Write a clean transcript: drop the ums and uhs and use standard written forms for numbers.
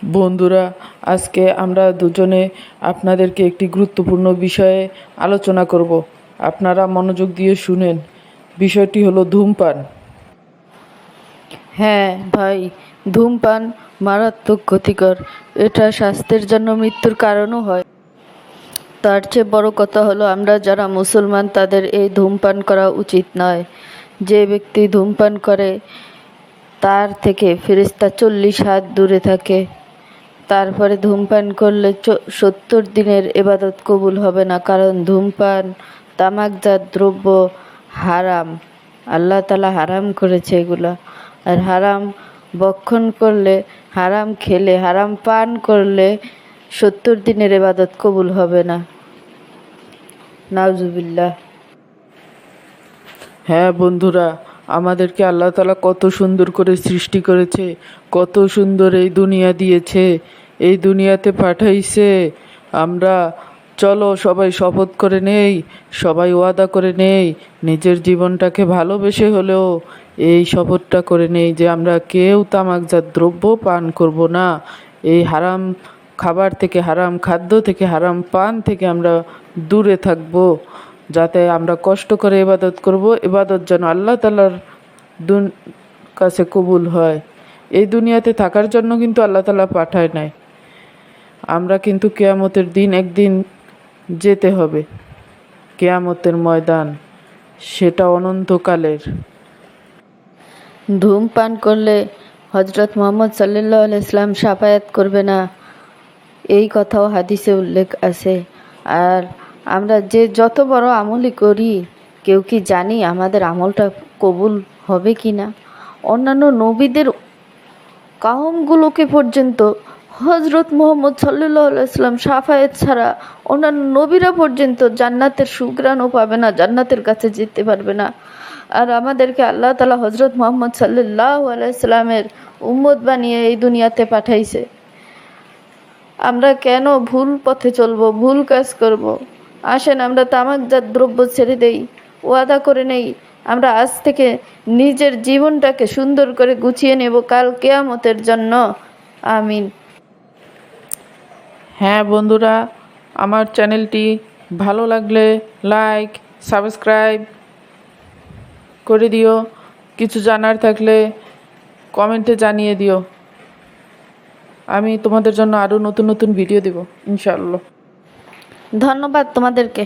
বন্ধুরা, আজকে আমরা দুজনে আপনাদেরকে একটি গুরুত্বপূর্ণ বিষয়ে আলোচনা করব। আপনারা মনোযোগ দিয়ে শুনেন। বিষয়টি হলো ধূমপান। হ্যাঁ ভাই, ধূমপান মারাত্মক ক্ষতিকর। এটা স্বাস্থ্যের জন্য মৃত্যুর কারণও হয়। তার চেয়ে বড় কথা হলো, আমরা যারা মুসলমান তাদের এই ধূমপান করা উচিত নয়। যে ব্যক্তি ধূমপান করে তার থেকে ফেরেশতা 40 হাত দূরে থাকে। তারপরে ধূমপান করলে 70 দিনের ইবাদত কবুল হবে না, কারণ ধূমপান তামাকজাত দ্রব্য হারাম। আল্লাহ তাআলা হারাম করেছে এগুলা। আর হারাম ভক্ষণ করলে, হারাম খেলে, হারাম পান করলে 70 দিনের ইবাদত কবুল হবে না। নাউজুবিল্লাহ। হ্যাঁ বন্ধুরা, আমাদেরকে আল্লাহ তাআলা কত সুন্দর করে সৃষ্টি করেছে, কত সুন্দর এই দুনিয়া দিয়েছে, এই দুনিয়াতে পাঠাইছে। আমরা চলো সবাই শপথ করে নেই, সবাই ওয়াদা করে নেই, নিজের জীবনটাকে ভালোবেসে হলেও এই শপথটা করে নেই যে আমরা কেউ তামাকজাত দ্রব্য পান করব না। এই হারাম খাবার থেকে, হারাম খাদ্য থেকে, হারাম পান থেকে আমরা দূরে থাকবো, যাতে আমরা কষ্ট করে ইবাদত করব, ইবাদত যেন আল্লাহ তাআলার কাছে কবুল হয়। এই দুনিয়াতে থাকার জন্য কিন্তু আল্লাহ তাআলা পাঠায় নাই। আমরা কিন্তু কিয়ামতের দিন একদিন যেতে হবে, কিয়ামতের ময়দান, সেটা অনন্তকালের। ধূমপান করলে হজরত মুহাম্মদ সাল্লাল্লাহু আলাইহি সাল্লাম শাফায়াত করবে না, এই কথাও হাদিসে উল্লেখ আছে। আর আমরা যে যত বড় আমলই করি, কেউ কি জানি আমাদের আমলটা কবুল হবে কি না? অন্যান্য নবীদের কাউমগুলোকে পর্যন্ত হজরত মুহাম্মদ সাল্লাল্লাহু আলাইহি সাল্লাম শাফায়াত ছাড়া অন্যান্য নবীরা পর্যন্ত জান্নাতের সুঘ্রাণও পাবে না, জান্নাতের কাছে যেতে পারবে না। আর আমাদেরকে আল্লাহ তাআলা হজরত মুহাম্মদ সাল্লাল্লাহু আলাইহি সাল্লামের উম্মত বানিয়ে এই দুনিয়াতে পাঠাইছে। আমরা কেন ভুল পথে চলবো, ভুল কাজ করব? আসেন আমরা তামাকজাত দ্রব্য ছেড়ে দেই, ওয়াদা করে নেই আমরা আজ থেকে নিজের জীবনটাকে সুন্দর করে গুছিয়ে নেব কাল কিয়ামতের জন্য। আমিন। হ্যাঁ বন্ধুরা, আমার চ্যানেলটি ভালো লাগলে লাইক, সাবস্ক্রাইব করে দিও। কিছু জানার থাকলে কমেন্টে জানিয়ে দিও। আমি তোমাদের জন্য আরও নতুন নতুন ভিডিও দেব ইনশাআল্লাহ। ধন্যবাদ তোমাদেরকে।